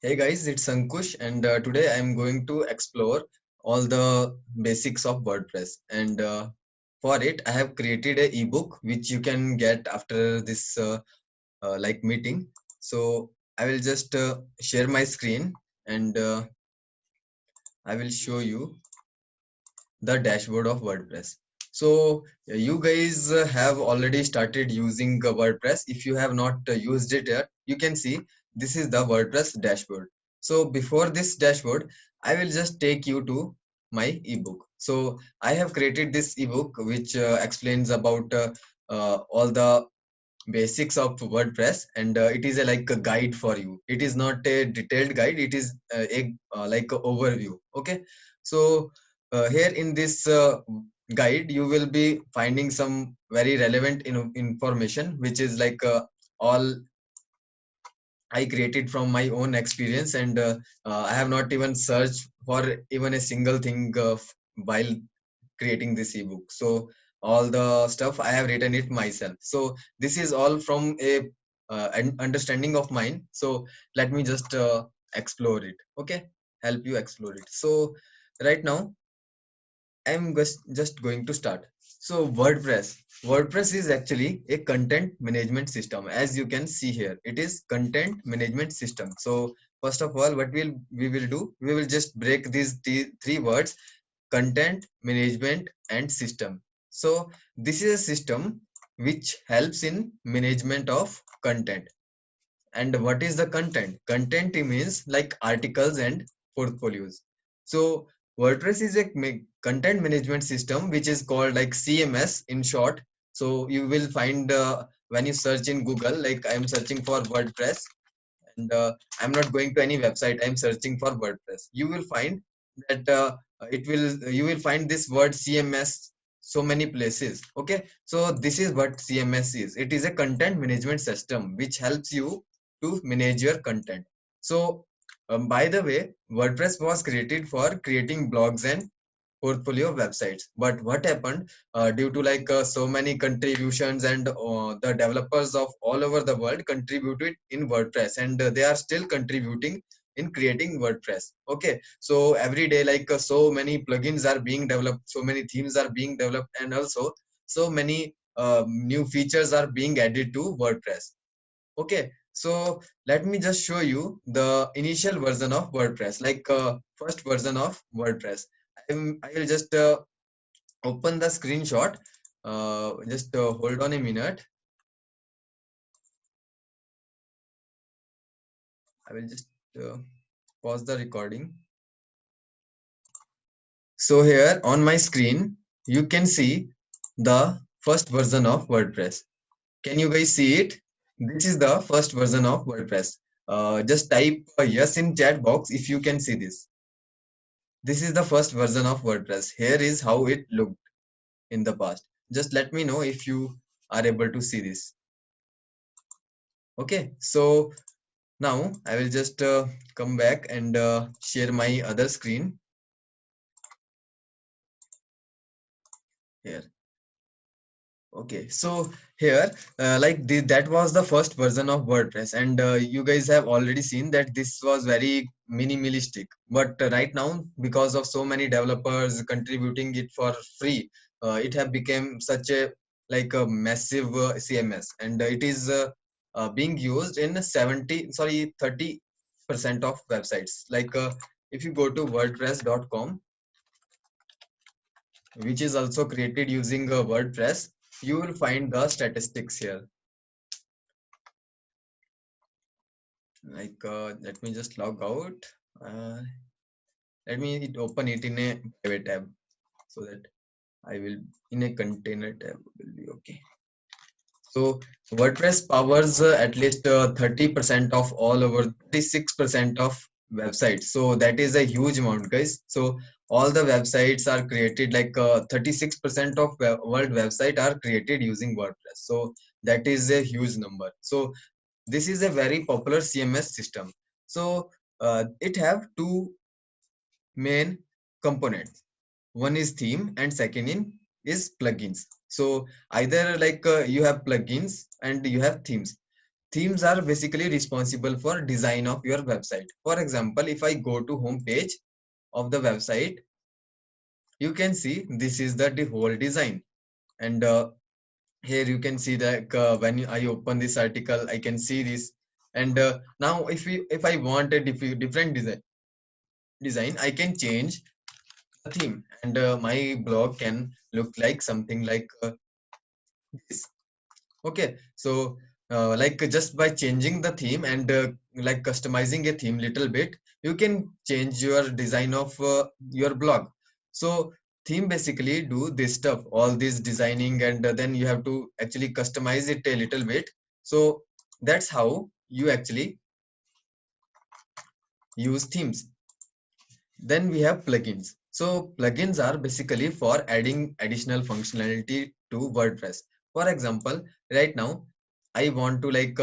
Hey guys, it's Ankush, and today I'm going to explore all the basics of WordPress. And for it, I have created a ebook which you can get after this meeting. So I will just share my screen and I will show you the dashboard of WordPress. So you guys have already started using WordPress. If you have not used it yet, you can see this is the WordPress dashboard. So before this dashboard, I will just take you to my ebook. So I have created this ebook which explains about all the basics of WordPress, and it is like a guide for you. It is not a detailed guide, it is like a overview. Okay, so here in this guide you will be finding some very relevant information which is like all I created from my own experience, and I have not even searched for even a single thing while creating this ebook. So all the stuff I have written it myself. So this is all from a an understanding of mine. So let me just explore it. Okay, help you explore it. So right now I'm just going to start. So WordPress is actually a content management system. As you can see here, it is content management system. So first of all, what we will do, we will just break these three words: content management and system. So this is a system which helps in management of content. And what is the content? Content means like articles and portfolios. So WordPress is a content management system which is called like CMS in short. So you will find when you search in Google, like I'm searching for WordPress, and I'm not going to any website, I'm searching for WordPress, you will find that you will find this word CMS so many places. Okay, so this is what CMS is. It is a content management system which helps you to manage your content. So by the way, WordPress was created for creating blogs and portfolio websites. But what happened due to like so many contributions, and the developers of all over the world contributed in WordPress, and they are still contributing in creating WordPress. Okay, so every day like so many plugins are being developed, so many themes are being developed, and also so many new features are being added to WordPress. Okay, so let me just show you the initial version of WordPress, like first version of WordPress. I will just open the screenshot. Just hold on a minute. I will just uh, pause the recording. So here on my screen, you can see the first version of WordPress. Can you guys see it? This is the first version of WordPress. Just type yes in chat box if you can see this. This is the first version of WordPress. Here is how it looked in the past. Just let me know if you are able to see this. Okay, so now I will just come back and share my other screen here. Okay, so here that was the first version of WordPress, and you guys have already seen that this was very minimalistic. But right now, because of so many developers contributing it for free, it have become such a like a massive CMS, and it is being used in 30% of websites. Like if you go to WordPress.com, which is also created using WordPress, you will find the statistics here. Like let me just log out. Uh, Let me open it in a private tab so that I will in a container tab will be okay. So WordPress powers at least 30% of all over 36% of websites. So that is a huge amount, guys. So all the websites are created like 36% of world website are created using WordPress. So that is a huge number. So this is a very popular CMS system. So it have two main components. One is theme and second in is plugins. So either like you have plugins and you have themes. themes are basically responsible for design of your website. For example, if I go to home page of the website, you can see this is the whole design. And here you can see that when I open this article, I can see this. And now if I want a different design, I can change the theme, and my blog can look like something like this. Okay, so like just by changing the theme and like customizing a theme little bit, you can change your design of your blog. So theme basically do this stuff, all this designing, and then you have to actually customize it a little bit. So that's how you actually use themes. Then we have plugins. So plugins are basically for adding additional functionality to WordPress. For example, right now I want to like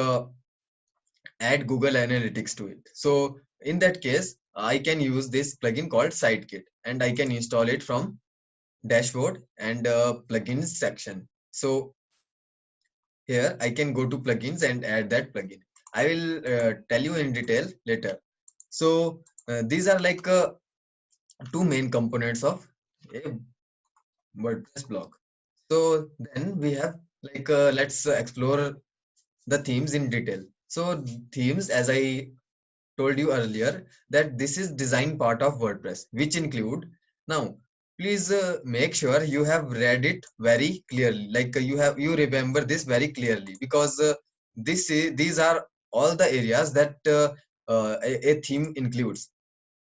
add Google Analytics to it. So in that case, I can use this plugin called Sitekit, and I can install it from dashboard and plugins section. So here I can go to plugins and add that plugin. I will tell you in detail later. So these are like two main components of a WordPress blog. So then we have like let's explore the themes in detail. So themes, as I told you earlier, that this is design part of WordPress, which include, now please make sure you have read it very clearly, like you remember this very clearly, because these are all the areas that a theme includes.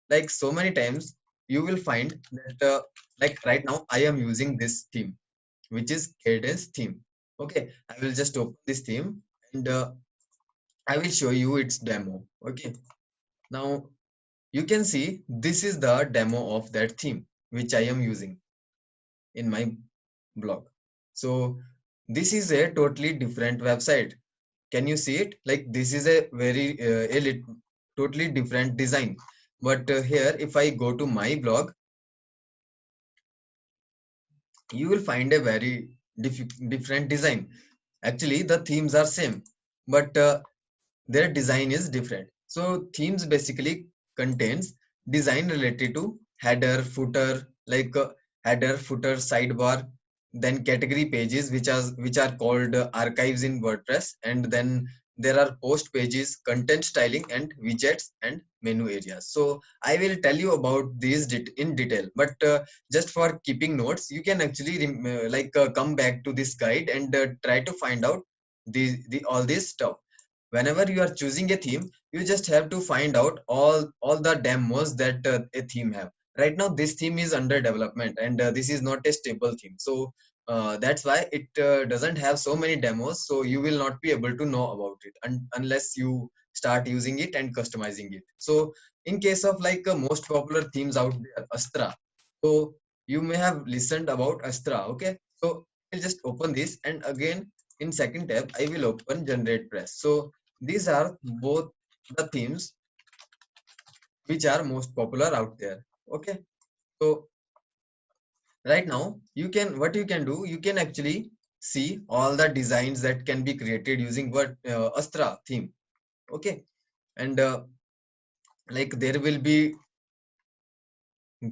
Like so many times you will find that like right now I am using this theme, which is cadence theme. Okay, I will just open this theme, and I will show you its demo. Okay, now you can see this is the demo of that theme which I am using in my blog. So this is a totally different website. Can you see it? Like this is a very totally different design. But here, if I go to my blog, you will find a very different design. Actually, the themes are same, but their design is different. So themes basically contains design related to header, footer, like header, footer, sidebar, then category pages, which are called archives in WordPress, and then there are post pages, content styling, and widgets and menu areas. So I will tell you about these in detail, but just for keeping notes, you can actually like come back to this guide and try to find out the all this stuff. Whenever you are choosing a theme, you just have to find out all the demos that a theme have. Right now this theme is under development, and this is not a stable theme, so that's why it doesn't have so many demos, so you will not be able to know about it unless you start using it and customizing it. So in case of like most popular themes out there, Astra, so you may have listened about Astra. Okay, so I'll just open this, and again in second tab I will open generate press. So these are both the themes which are most popular out there. Okay, so right now you can, what you can do, you can actually see all the designs that can be created using what Astra theme. Okay, and like there will be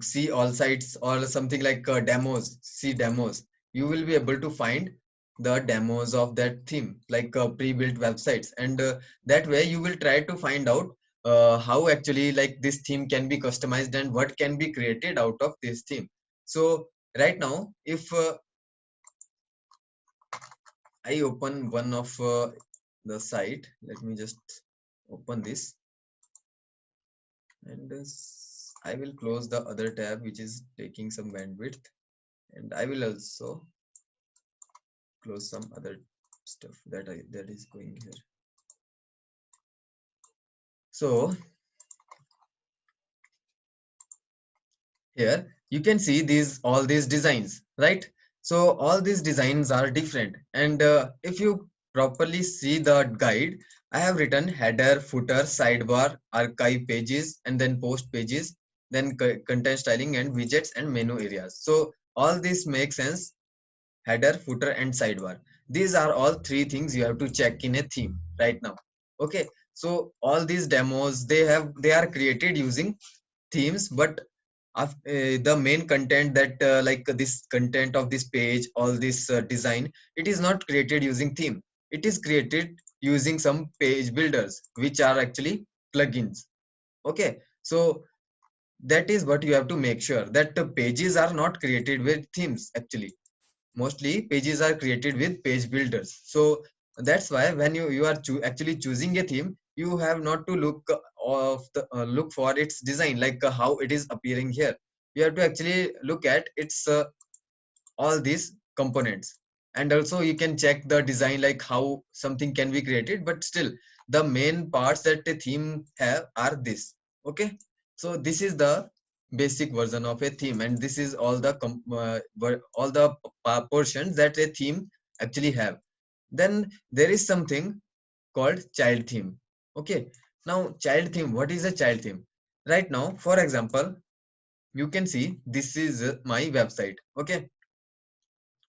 see all sites or something like demos, see demos. You will be able to find the demos of that theme, like pre-built websites, and that way you will try to find out how actually like this theme can be customized and what can be created out of this theme. So right now, if I open one of the site, let me just open this, and I will close the other tab which is taking some bandwidth, and I will also close some other stuff that is going here. So here you can see all these designs, right? So all these designs are different, and if you properly see the guide, I have written header, footer, sidebar, archive pages, and then post pages, then content styling and widgets and menu areas. So all this makes sense: header, footer, and sidebar. These are all three things you have to check in a theme right now. Okay, so all these demos, they are created using themes, but the main content, that like this content of this page, all this design, it is not created using theme. It is created using some page builders, which are actually plugins. Okay, so that is what you have to make sure, that the pages are not created with themes. Actually, mostly pages are created with page builders. So that's why when you are actually choosing a theme, you have not to look look for its design, like how it is appearing here. You have to actually look at its all these components. And also you can check the design, like how something can be created, but still the main parts that a theme have are this. Okay, so this is the basic version of a theme, and this is all the portions that a theme actually have. Then there is something called child theme. Okay, now child theme, what is a child theme? Right now, for example, you can see this is my website. Okay,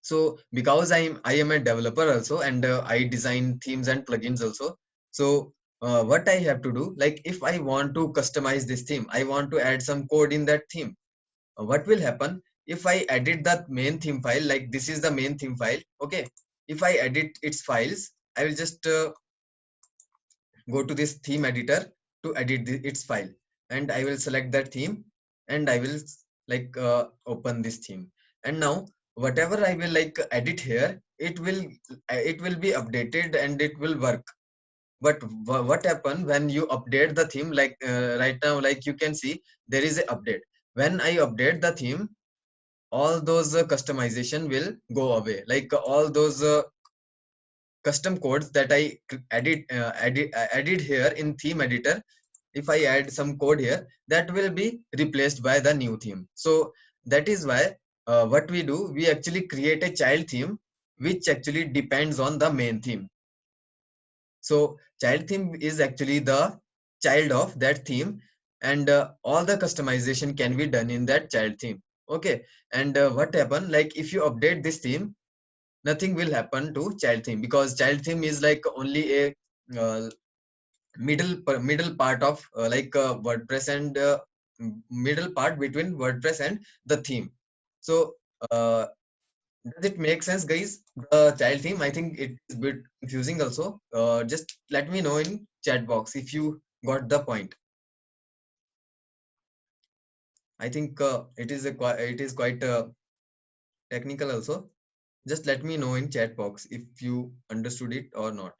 so because I am a developer also, and I design themes and plugins also. So what I have to do, like if I want to customize this theme, I want to add some code in that theme. What will happen if I edit that main theme file? Like this is the main theme file. Okay, if I edit its files, I will just go to this theme editor to edit its file, and I will select that theme, and I will like open this theme. And now whatever I will like edit here, it will be updated and it will work. But what happen when you update the theme? Like right now, like you can see there is a update. When I update the theme, all those customization will go away. Like all those custom codes that I added here in theme editor, if I add some code here, that will be replaced by the new theme. So that is why what we do, we actually create a child theme which actually depends on the main theme. So child theme is actually the child of that theme, and all the customization can be done in that child theme. Okay, and what happen, like if you update this theme, nothing will happen to child theme, because child theme is like only a uh, middle part of WordPress, and middle part between WordPress and the theme. So does it make sense, guys? The child theme, I think it is a bit confusing also. Just let me know in chat box if you got the point. I think it is quite technical also. Just let me know in chat box if you understood it or not.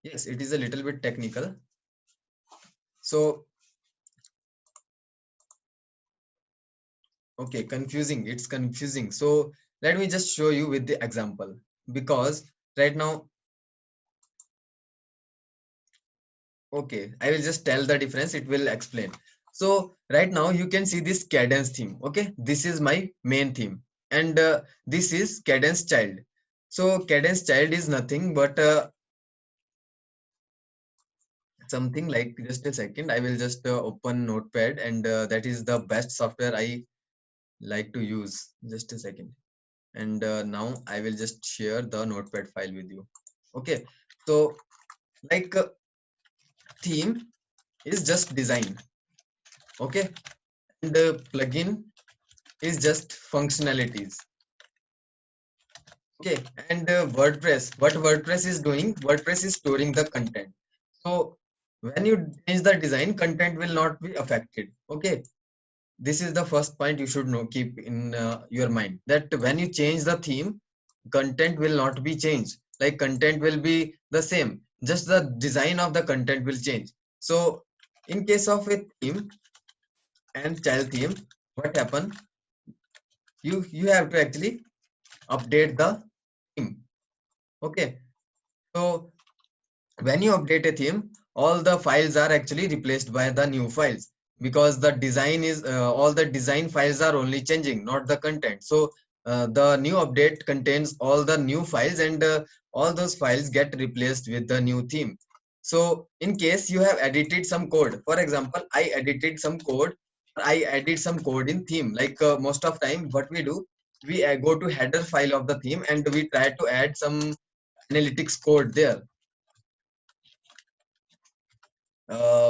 Yes, it is a little bit technical. So, okay, confusing. It's confusing. So let me just show you with the example, because right now, okay, I will just tell the difference. It will explain. So right now you can see this cadence theme. Okay, this is my main theme, and this is cadence child. So cadence child is nothing but something like, just a second. I will just open Notepad, and that is the best software I like to use. Just a second. And now I will just share the Notepad file with you. Okay, so like theme is just design. Okay, and the plugin is just functionalities. Okay, and WordPress, what WordPress is doing, WordPress is storing the content. So when you change the design, content will not be affected. Okay, this is the first point you should know, keep in your mind, that when you change the theme, content will not be changed. Like content will be the same, just the design of the content will change. So in case of a theme and child theme, what happen, you have to actually update the theme. Okay, so when you update a theme, all the files are actually replaced by the new files, because the design is all the design files are only changing, not the content. So the new update contains all the new files, and all those files get replaced with the new theme. So in case you have edited some code, for example, I edited some code I added some code in theme. Like most of time, what we do, we go to header file of the theme and we try to add some analytics code there.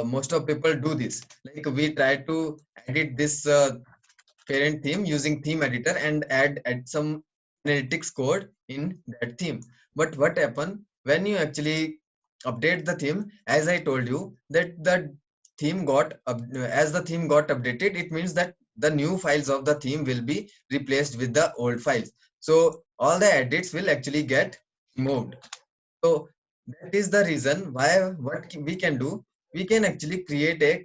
Most of people do this. Like we try to edit this parent theme using theme editor and add some analytics code in that theme. But what happen when you actually update the theme? As I told you that the theme got as the theme got updated, it means that the new files of the theme will be replaced with the old files. So all the edits will actually get moved. So that is the reason why what we can do, we can actually create a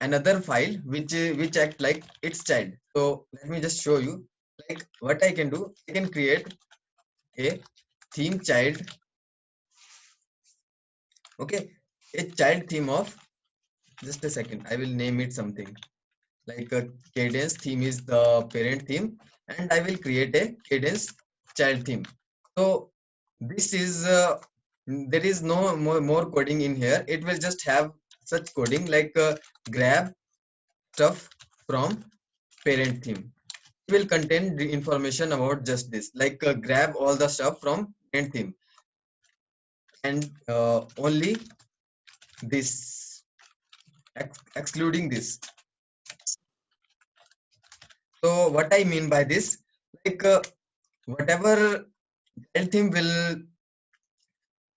another file which act like its child. So let me just show you. Like what I can do, I can create a theme child. Okay, a child theme of, just a second, I will name it something like a cadence theme is the parent theme, and I will create a cadence child theme. So this is there is no more coding in here. It will just have such coding like grab stuff from parent theme. It will contain the information about just this, like grab all the stuff from parent theme and only this, excluding this. So what I mean by this, like whatever child theme will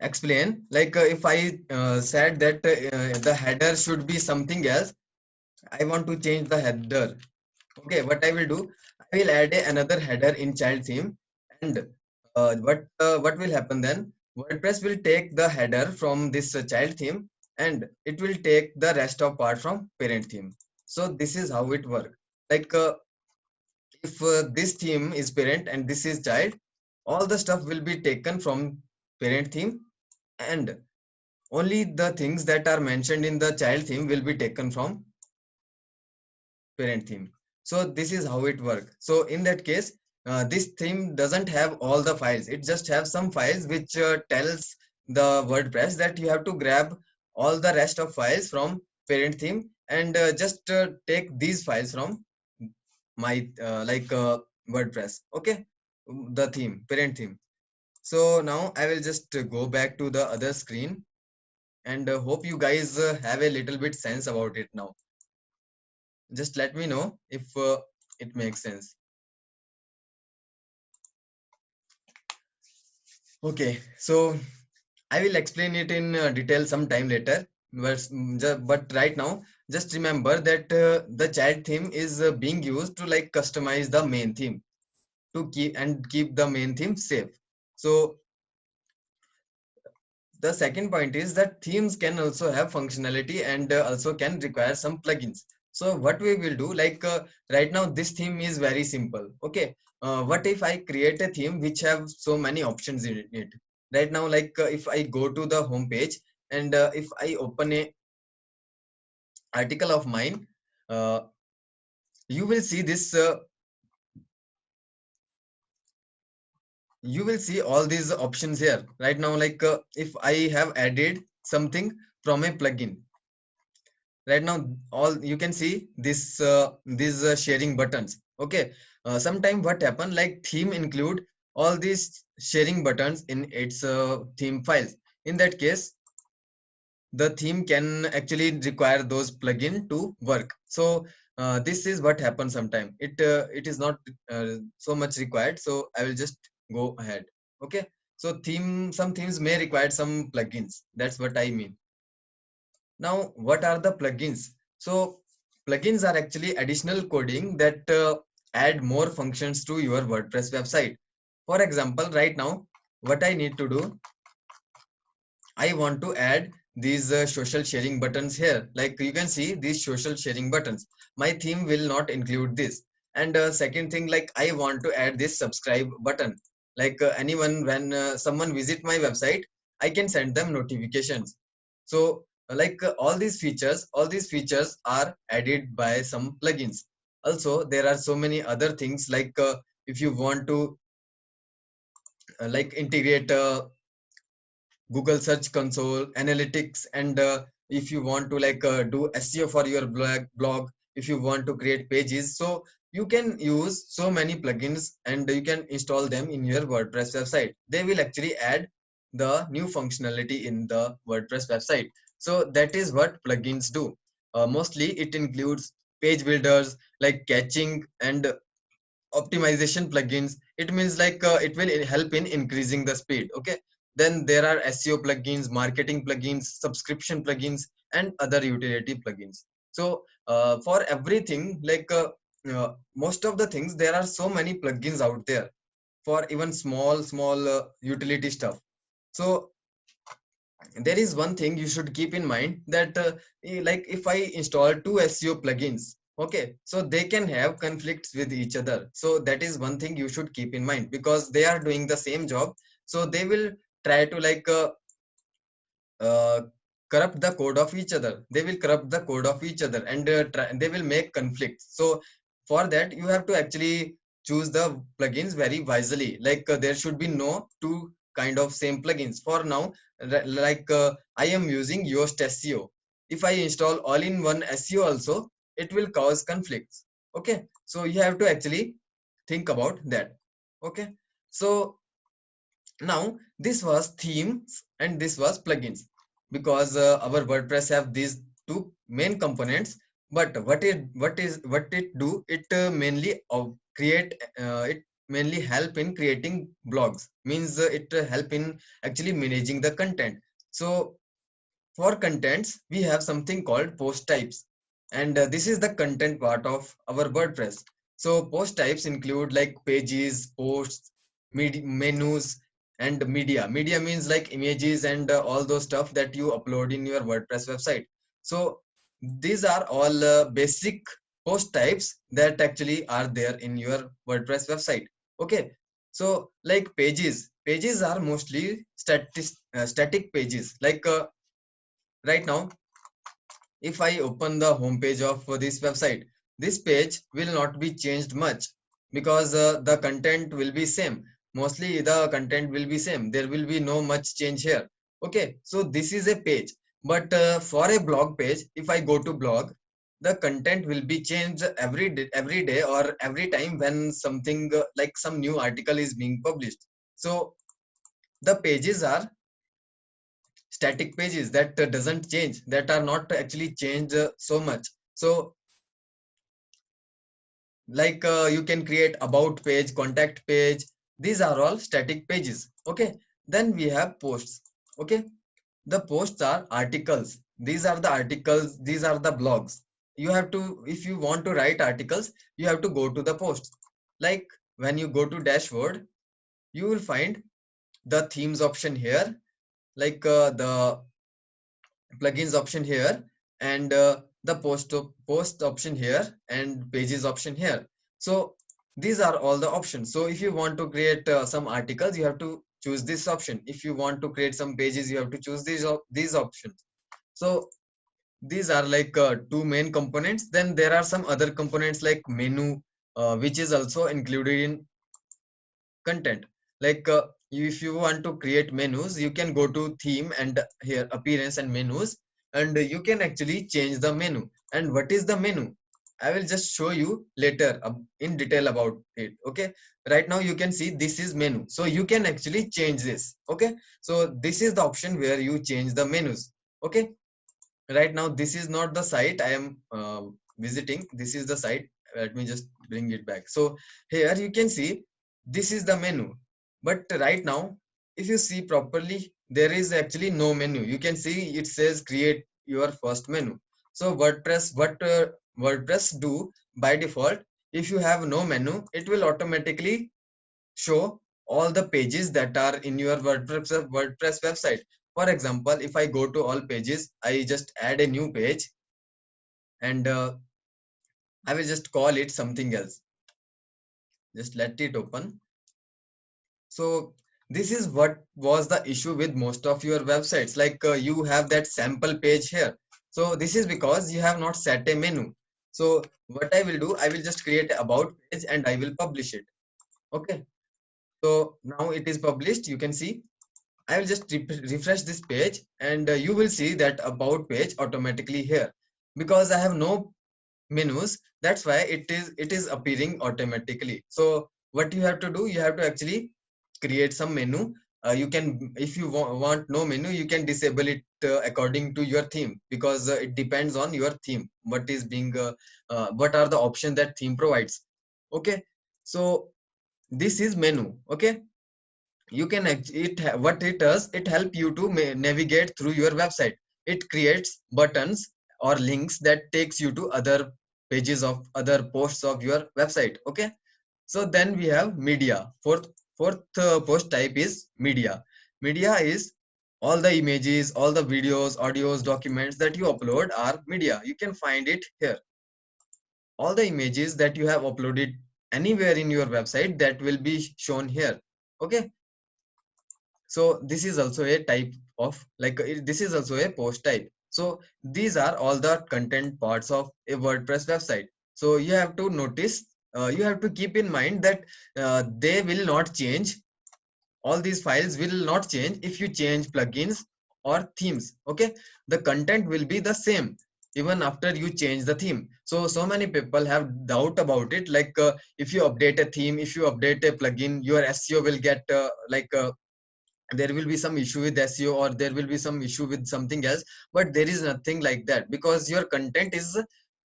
explain, like if I said that the header should be something else, I want to change the header. Okay, what I will do, I will add another header in child theme, and what will happen then? WordPress will take the header from this child theme, and it will take the rest of part from parent theme. So this is how it works. Like if this theme is parent and this is child, all the stuff will be taken from parent theme, and only the things that are mentioned in the child theme will be taken from parent theme. So this is how it works. So in that case, this theme doesn't have all the files. It just have some files which tells the WordPress that you have to grab all the rest of files from parent theme and just take these files from my WordPress. Okay, the theme, parent theme. So now I will just go back to the other screen and hope you guys have a little bit sense about it now. Just let me know if it makes sense. Okay, so I will explain it in detail sometime later. But right now, just remember that the child theme is being used to like customize the main theme to keep the main theme safe. So the second point is that themes can also have functionality and also can require some plugins. So what we will do, like right now this theme is very simple. Okay, what if I create a theme which have so many options in it? Right now, like if I go to the home page and if I open a article of mine, uh, you will see this you will see all these options here right now. Like if I have added something from a plugin, right now all you can see this these sharing buttons. Okay, sometime what happen, like theme include all these sharing buttons in its theme files. In that case, the theme can actually require those plugin to work. So this is what happens sometime. It is not so much required, so I will just go ahead. Okay, so some themes may require some plugins. That's what I mean. Now, what are the plugins? So, plugins are actually additional coding that add more functions to your WordPress website. For example, right now, what I need to do, I want to add these social sharing buttons here. Like you can see these social sharing buttons. My theme will not include this. And second thing, like I want to add this subscribe button. Like anyone, when someone visit my website, I can send them notifications. So all these features are added by some plugins. Also, there are so many other things like if you want to like integrate Google Search Console, analytics, and if you want to like do SEO for your blog, if you want to create pages, so you can use so many plugins and you can install them in your WordPress website. They will actually add the new functionality in the WordPress website. So that is what plugins do. Mostly it includes page builders like caching and optimization plugins. It means like it will help in increasing the speed. Okay, then there are SEO plugins, marketing plugins, subscription plugins, and other utility plugins. So for everything, like most of the things, there are so many plugins out there for even small utility stuff. So there is one thing you should keep in mind that like if I install two SEO plugins, okay, so they can have conflicts with each other. So that is one thing you should keep in mind, because they are doing the same job. So they will try to like uh, corrupt the code of each other. They will corrupt the code of each other, and they will make conflicts. So for that, you have to actually choose the plugins very wisely. Like there should be no two kind of same plugins. For now, like I am using Yoast SEO. If I install all-in-one SEO also, it will cause conflicts. Okay, so you have to actually think about that. Okay, so now this was themes and this was plugins, because our WordPress have these two main components. But what it do, it mainly create it mainly help in creating blogs, means it help in actually managing the content. So for contents, we have something called post types, and this is the content part of our WordPress. So post types include like pages, posts, menus, and media. Media means like images and all those stuff that you upload in your WordPress website. So these are all basic post types that actually are there in your WordPress website. Okay, so like pages are mostly static pages. Like right now, if I open the homepage of this website, this page will not be changed much, because the content will be same. Mostly the content will be same. There will be no much change here. Okay, so this is a page. But for a blog page, if I go to blog, the content will be changed every day or every time when something like some new article is being published. So the pages are static pages that doesn't change, that are not actually changed so much. So like you can create about page, contact page. These are all static pages. Okay, then we have posts. Okay, the posts are articles. These are the articles, these are the blogs. You have to, if you want to write articles, you have to go to the posts. Like when you go to dashboard, you will find the themes option here, like the plugins option here, and the post option here, and pages option here. So these are all the options. So if you want to create some articles, you have to choose this option. If you want to create some pages, you have to choose these options. So these are like two main components. Then there are some other components like menu, which is also included in content. Like if you want to create menus, you can go to theme and here appearance and menus, and you can actually change the menu. And what is the menu, I will just show you later in detail about it. Okay, right now you can see this is menu, so you can actually change this. Okay, so this is the option where you change the menus. Okay, right now this is not the site I am visiting. This is the site. Let me just bring it back. So here you can see this is the menu, but right now if you see properly, there is actually no menu. You can see it says create your first menu. So WordPress do by default, if you have no menu, it will automatically show all the pages that are in your WordPress website. For example, if I go to all pages, I just add a new page, and I will just call it something else. Just let it open. So this is what was the issue with most of your websites. Like you have that sample page here. So this is because you have not set a menu. So what I will do, I will just create a about page and I will publish it. Okay. So now it is published. You can see. I will just refresh this page, and you will see that about page automatically here, because I have no menus. That's why it is appearing automatically. So what you have to do, you have to actually create some menu. You can, if you want no menu, you can disable it according to your theme, because it depends on your theme what is being what are the options that theme provides. Okay, so this is menu. Okay, you can what it does, it help you to navigate through your website. It creates buttons or links that takes you to other pages of other posts of your website. Okay, so then we have media. Fourth post type is media. Media is all the images, all the videos, audios, documents that you upload are media. You can find it here. All the images that you have uploaded anywhere in your website, that will be shown here. Okay, so this is also a type of like this is also a post type. So these are all the content parts of a WordPress website. So you have to notice, you have to keep in mind that they will not change. All these files will not change if you change plugins or themes. Okay, the content will be the same even after you change the theme. So many people have doubt about it, like if you update a theme, if you update a plugin, your SEO will get there will be some issue with SEO, or there will be some issue with something else. But there is nothing like that, because your content is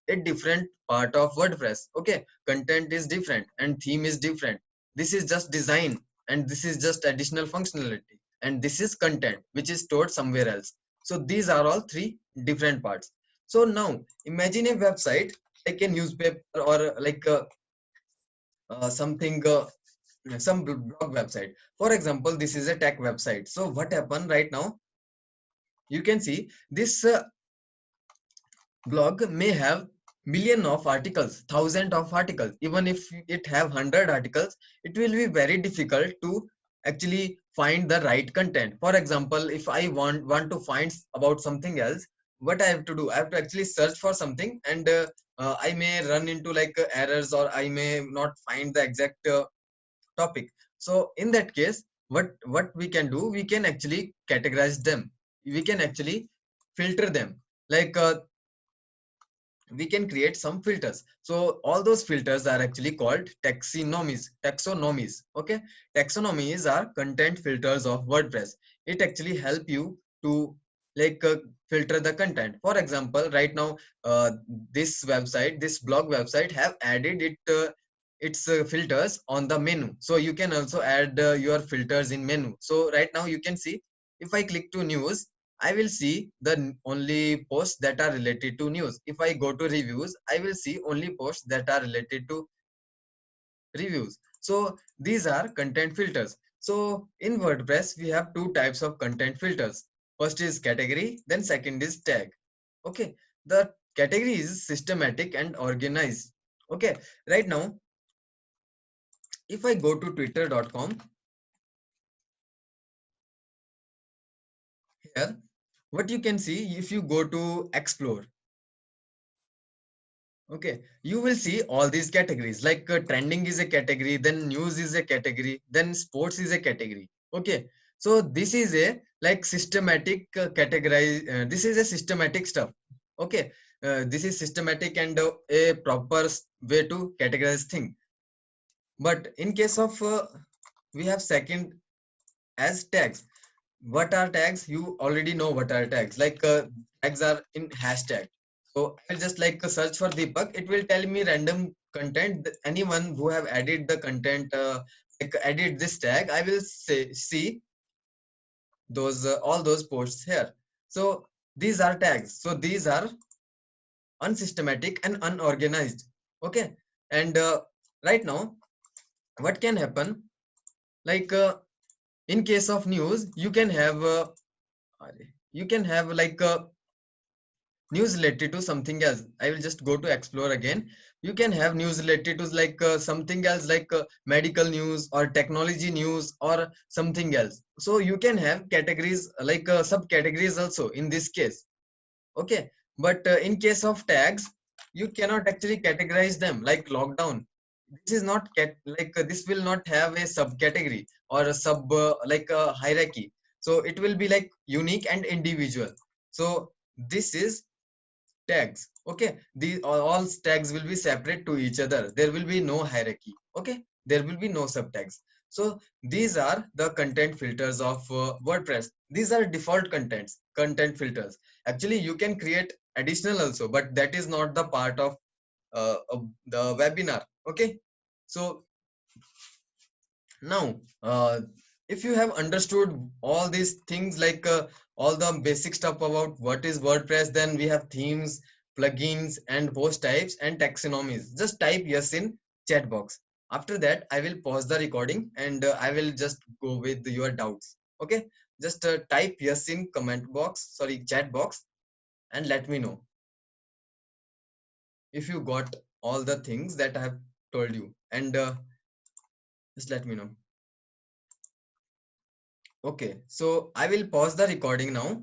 a different part of WordPress. Okay, content is different and theme is different. This is just design, and this is just additional functionality, and this is content which is stored somewhere else. So these are all three different parts. So now imagine a website like a newspaper, or like something some blog website. For example, this is a tech website. So what happened right now, you can see this blog may have million of articles, thousand of articles. Even if it have 100 articles, it will be very difficult to actually find the right content. For example, if I want to find about something else, what I have to do, I have to actually search for something, and I may run into like errors, or I may not find the exact topic. So in that case, what we can do, we can actually categorize them. We can actually filter them. Like we can create some filters. So all those filters are actually called taxonomies. Okay, taxonomies are content filters of WordPress. It actually help you to like filter the content. For example, right now this website, this blog website have added its filters on the menu. So you can also add your filters in menu. So right now you can see, if I click to news, I will see the only posts that are related to news. If I go to reviews, I will see only posts that are related to reviews. So these are content filters. So in WordPress, we have two types of content filters. First is category, then second is tag. Okay, the category is systematic and organized. Okay, right now, if I go to twitter.com, here, what you can see, if you go to explore, okay, you will see all these categories, like trending is a category, then news is a category, then sports is a category. Okay, so this is a like systematic categorize. This is a systematic stuff. Okay, this is systematic and a proper way to categorize thing. But in case of we have second as tags. What are tags? You already know what are tags. Like tags are in hashtag. So I'll just like search for Deepak. It will tell me random content. Anyone who have added the content, like added this tag, I will say see those all those posts here. So these are tags. So these are unsystematic and unorganized. Okay, and right now, what can happen? Like in case of news, you can have like news related to something else. I will just go to explore again. You can have news related to like something else, like medical news or technology news or something else. So you can have categories like subcategories also in this case. Okay, but in case of tags, you cannot actually categorize them like lockdown. This is not like this will not have a subcategory or a sub like a hierarchy. So it will be like unique and individual. So this is tags. Okay, the all tags will be separate to each other. There will be no hierarchy. Okay, there will be no subtags. So these are the content filters of WordPress. These are default content filters. Actually you can create additional also, but that is not the part of the webinar. Okay, so now if you have understood all these things, like all the basic stuff about what is WordPress, then we have themes, plugins and post types and taxonomies. Just type yes in chat box. After that I will pause the recording and I will just go with your doubts. Okay, just type yes in comment box, sorry, chat box, and let me know if you got all the things that I have told you, and just let me know. Okay, so I will pause the recording now